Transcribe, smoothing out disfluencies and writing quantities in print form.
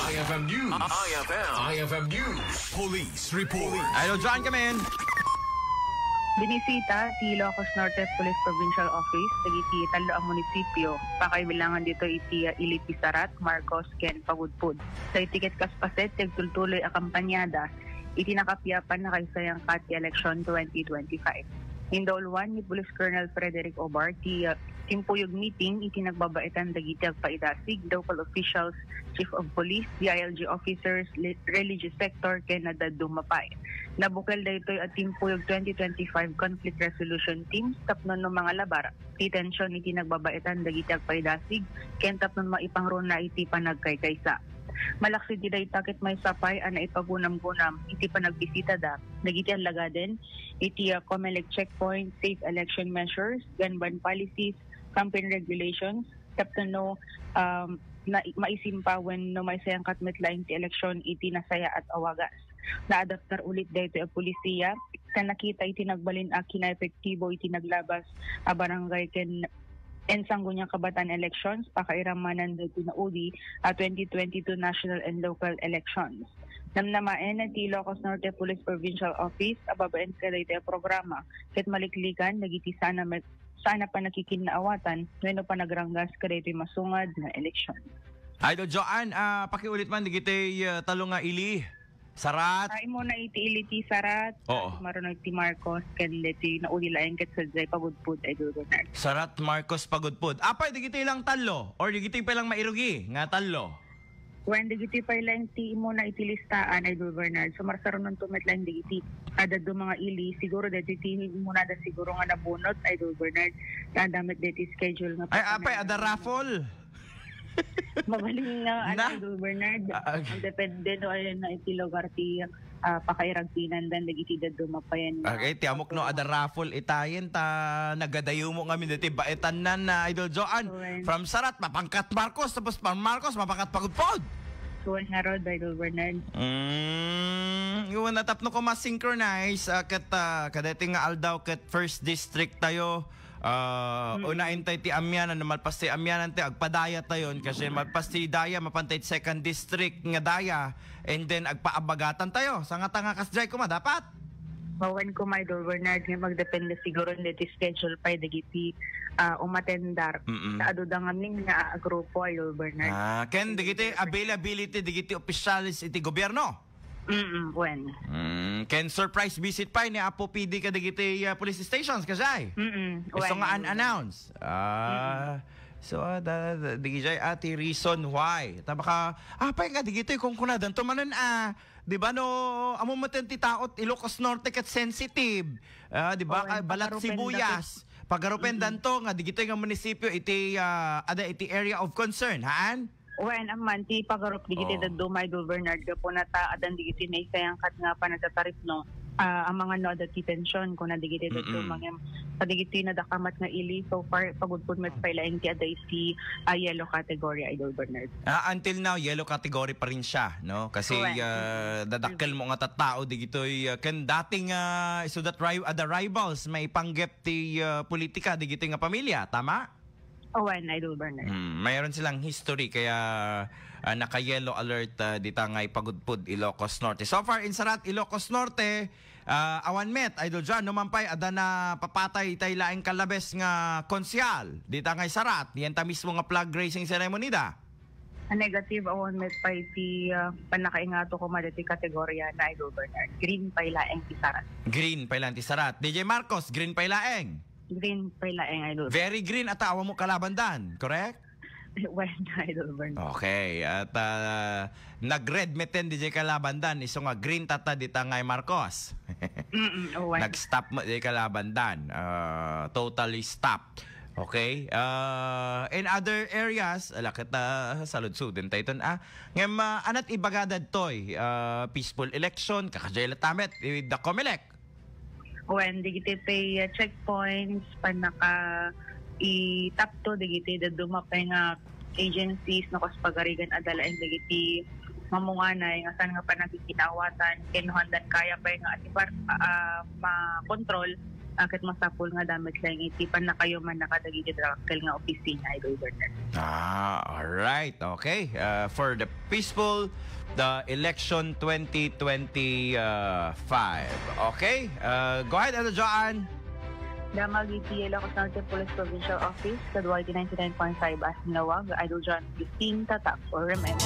IFM News. IFM News. Police Report. Idol John, come in. Binisita ti Ilocos Norte Police Provincial Office dagiti talo ang munisipyo pakaibilangan dito iti Ilipi Sarat, Marcos, ken Pagudpud. Sa itiket kaspaset tagtultuloy a kampanyada iti nakapiapan na kaysayang Kati Election 2025. Hindolwan ni Police Colonel Frederick Obar ti timpuyog meeting iti nagbabaitan dagiti agpaidasig local officials, chief of police, DILG officers, religious sector ken nadadumapay. Nabukal daytoy at timpuyog 2025 conflict resolution teams tapnon no mga labar. Titensyon iti nagbabaitan dagiti agpaidasig ken tapnon maipangruna iti panagkaykaysa. Malaksi di day takit may sapay ana ipagunam-gunam iti panagbisita da dagiti lagaden iti COMELEC checkpoint, safe election measures, gun ban policies, campaign regulations tapno no na maisimpa when no may sayang katmitlaing ti election iti nasaya at awagas. Na-adaptar ulit dito ang polisiya sa nakita iti nagbalin a kina-epektibo iti naglabas a barangay ken ensanggo niya kabatan elections pakairamanan dito na udi 2022 national and local elections. Namnamaen na ti Ilocos Norte Police Provincial Office ababaen ka dito ang programa ket maliklikan nagiti sana pa nakikinaawatan ngano pa nagranggas ka dito masungad na election. Idol Joan, pakiulit man digiti talo nga ili Sarat. Ay mo na iti Iliti Sarat. Oo. Maroon ti Marcos ken dito na uli laeng ket sa Pagudpud ay Bernard. Sarat, Marcos, Pagudpud. Apay digiti lang talo or digiti pa lang mairugi nga talo. When digiti pa lang ti mo na iti listaan ay Bernard. So marsaron nun tumet lang digiti ada do mga ili siguro dito ti mo na da siguro nga nabunot ay Bernard. Kadamit dito schedule nga. Ay apay ada raffle. Magaling nga ano Bernard. Ang depende no ay na iti lugar ti pakairagtinan dan dagiti dumapayan. Okay, tiamok no ada raffle itayen ta nagadayo mo ngamin dito baetan na Idol Joan. From Sarat mapangkat Marcos tapos from Marcos mapangkat Pagudpud. Suwan nga rod Idol Bernard. Yung natapno ko ma-synchronize ket kadete nga aldaw ket first district tayo. Unain tayo ti amyanan na malpas ti amyanan ti agpadaya tayon kasi malpas ti daya mapantay second district nga daya and then agpaabagatan tayo sa nga tanga kasjay ko dapat mawan ko may Bernard nga magdepende siguro niti schedule pa dagiti umatendar sa adudangan nga grupo ay Bernard. Ken digiti availability digiti officials iti gobyerno. When? Can surprise visit pa ni Apo PD ka digiti police stations kasay. So nga unannounced. So digiti ati reason why. Ta baka pay nga digiti kung kunadan to manan di ba no amo maten ti taot Ilocos Norte ket sensitive. Di ba balat sibuyas. Pagarupen danto nga digiti nga munisipyo iti iti area of concern, haan? When aman ti pagarup digiti dadumay Bernard ka po nata adan digiti na isayang kat nga panatatarip no ang mga no dati tension ko na digiti dadumang padigiti na dakamat nga ili so far Pagudpud met pailaeng ti aday si yellow category Idol Bernard. Until now yellow category pa rin siya no kasi dadakkel mo nga tattao digitoy ken dating so that the rivals may panggep ti politika digiti nga pamilya tama? Idol Bernard. Mayroon silang history kaya naka-yellow alert dito ngay Pagudpud, Ilocos Norte. So far in Sarat, Ilocos Norte, awan met, Idol John, numampay, ada na papatay tay laing kalabes nga konsyal. Dito ngay Sarat, yan ta mismo nga flag raising ceremony da. Negative awan met pa iti panakaingato ko madati kategorya na Idol Bernard. Green pa ilaeng ti Sarat. Green pa ilang ti Sarat. DJ Marcos, green pa ilaeng. Green pa ilaeng Idol. Very green at awa mo kalabandan, correct? Well, Idol Bernard. Okay, at nag-red meten DJ kalabandan iso nga green tata dita ngay Marcos. Nag-stop mo DJ kalabandan. Totally stopped. Okay? In other areas, lakit sa ludsuden tayo ngem anat ibagadad toy peaceful election kakajay latamet the COMELEC. When digiti pay checkpoints panaka i-tap to digiti dadumapay nga agencies no kas pagarigan adalain digiti mamunganay nga saan nga pa nakikinawatan kinuhandan kaya pa nga atibar ma-control akit masapul nga damit lang itipan na kayo man nakadagi kitrakkel nga opisina Idol Bernard. Alright. Okay. For the peaceful, the election 2025. Okay. Go ahead, Joanne. Damag iti Ilocos Norte Police Provincial Office, Kadwarte 99.5 Asinlawag, Idol John 15, Tatak, or Remember.